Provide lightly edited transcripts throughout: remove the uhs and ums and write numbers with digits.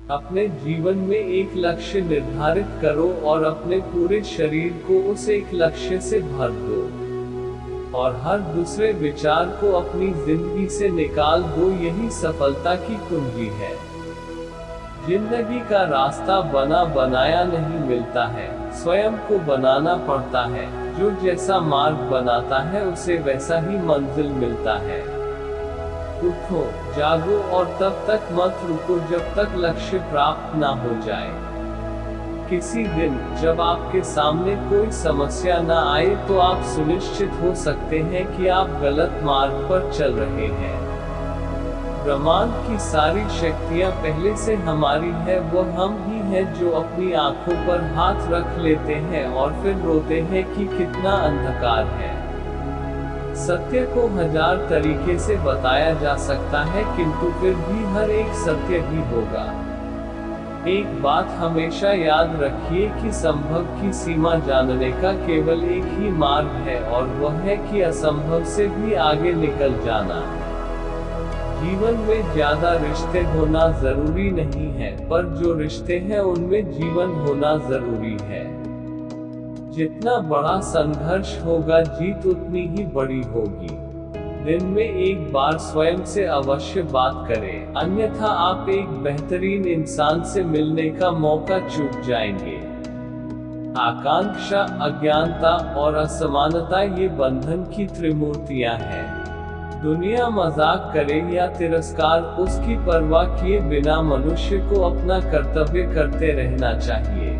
अपने जीवन में एक लक्ष्य निर्धारित करो और अपने पूरे शरीर को उस एक लक्ष्य से भर दो, और हर दूसरे विचार को अपनी जिंदगी से निकाल दो। यही सफलता की कुंजी है। जिंदगी का रास्ता बना बनाया नहीं मिलता है, स्वयं को बनाना पड़ता है। जो जैसा मार्ग बनाता है उसे वैसा ही मंजिल मिलता है। उठो, जागो और तब तक मत रुको जब तक लक्ष्य प्राप्त ना हो जाए। किसी दिन जब आपके सामने कोई समस्या ना आए तो आप सुनिश्चित हो सकते हैं कि आप गलत मार्ग पर चल रहे हैं। ब्रह्मांड की सारी शक्तियां पहले से हमारी है। वह हम ही हैं जो अपनी आंखों पर हाथ रख लेते हैं और फिर रोते हैं कि कितना अंधकार है। सत्य को 1000 तरीके से बताया जा सकता है, किंतु फिर भी हर एक सत्य ही होगा। एक बात हमेशा याद रखिए कि संभव की सीमा जानने का केवल एक ही मार्ग है, और वह है कि असंभव से भी आगे निकल जाना। जीवन में ज्यादा रिश्ते होना जरूरी नहीं है, पर जो रिश्ते हैं उनमें जीवन होना जरूरी है। जितना बड़ा संघर्ष होगा, जीत उतनी ही बड़ी होगी। दिन में एक बार स्वयं से अवश्य बात करें, अन्यथा आप एक बेहतरीन इंसान से मिलने का मौका चूक जाएंगे। आकांक्षा, अज्ञानता और असमानता ये बंधन की त्रिमूर्तियां हैं। दुनिया मजाक करे या तिरस्कार, उसकी परवाह किए बिना मनुष्य को अपना कर्तव्य करते रहना चाहिए।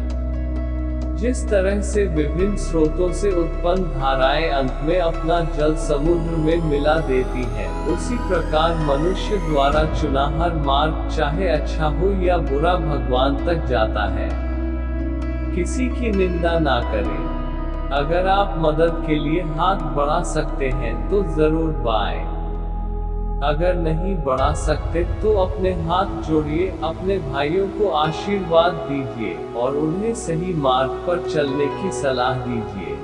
जिस तरह से विभिन्न स्रोतों से उत्पन्न धाराएं अंत में अपना जल समुद्र में मिला देती हैं, उसी प्रकार मनुष्य द्वारा चुना हर मार्ग, चाहे अच्छा हो या बुरा, भगवान तक जाता है। किसी की निंदा ना करें। अगर आप मदद के लिए हाथ बढ़ा सकते हैं तो जरूर बढ़ाएं। अगर नहीं बढ़ा सकते तो अपने हाथ जोड़िए, अपने भाइयों को आशीर्वाद दीजिए और उन्हें सही मार्ग पर चलने की सलाह दीजिए।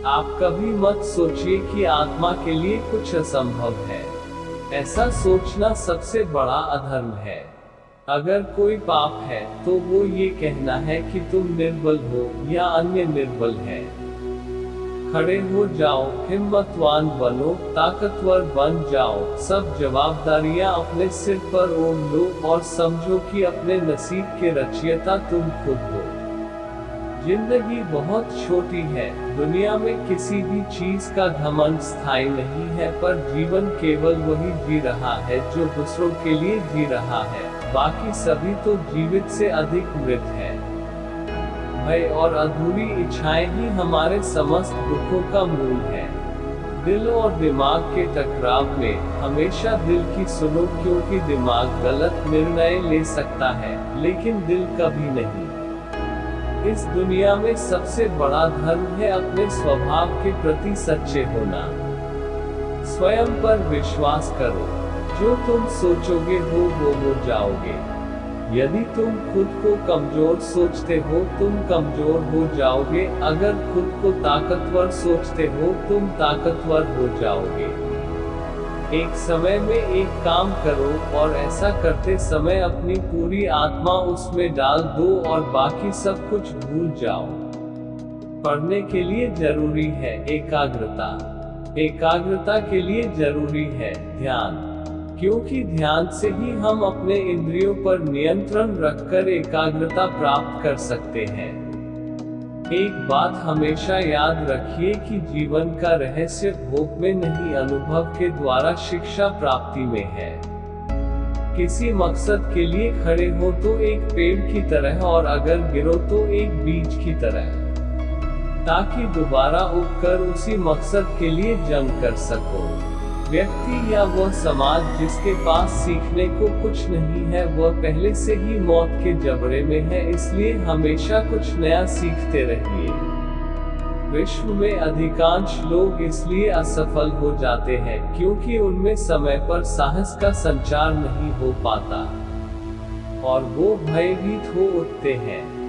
आप कभी मत सोचिए कि आत्मा के लिए कुछ असंभव है। ऐसा सोचना सबसे बड़ा अधर्म है। अगर कोई पाप है तो वो ये कहना है कि तुम निर्बल हो या अन्य निर्बल है। खड़े हो जाओ, हिम्मतवान बनो, ताकतवर बन जाओ। सब जवाबदारियां अपने सिर पर ओढ़ लो और समझो कि अपने नसीब के रचयिता तुम खुद हो। जिंदगी बहुत छोटी है। दुनिया में किसी भी चीज का घमंड स्थायी नहीं है, पर जीवन केवल वही जी रहा है जो दूसरों के लिए जी रहा है। बाकी सभी तो जीवित से अधिक मृत है। भय और अधूरी इच्छाएं ही हमारे समस्त दुखों का मूल है। दिल और दिमाग के टकराव में हमेशा दिल की सुनो, क्योंकि दिमाग गलत निर्णय ले सकता है, लेकिन दिल कभी नहीं। इस दुनिया में सबसे बड़ा धर्म है अपने स्वभाव के प्रति सच्चे होना। स्वयं पर विश्वास करो। जो तुम सोचोगे वो हो जाओगे। यदि तुम खुद को कमजोर सोचते हो तुम कमजोर हो जाओगे। अगर खुद को ताकतवर सोचते हो तुम ताकतवर हो जाओगे। एक समय में एक काम करो और ऐसा करते समय अपनी पूरी आत्मा उसमें डाल दो और बाकी सब कुछ भूल जाओ। पढ़ने के लिए जरूरी है एकाग्रता। एकाग्रता के लिए जरूरी है ध्यान, क्योंकि ध्यान से ही हम अपने इंद्रियों पर नियंत्रण रखकर एकाग्रता प्राप्त कर सकते हैं। एक बात हमेशा याद रखिए कि जीवन का रहस्य भोग में नहीं, अनुभव के द्वारा शिक्षा प्राप्ति में है। किसी मकसद के लिए खड़े हो तो एक पेड़ की तरह, और अगर गिरो तो एक बीज की तरह, ताकि दोबारा उगकर उसी मकसद के लिए जंग कर सको। व्यक्ति या वह समाज जिसके पास सीखने को कुछ नहीं है, वह पहले से ही मौत के जबड़े में है। इसलिए हमेशा कुछ नया सीखते रहिए। विश्व में अधिकांश लोग इसलिए असफल हो जाते हैं क्योंकि उनमें समय पर साहस का संचार नहीं हो पाता और वो भयभीत हो उठते हैं।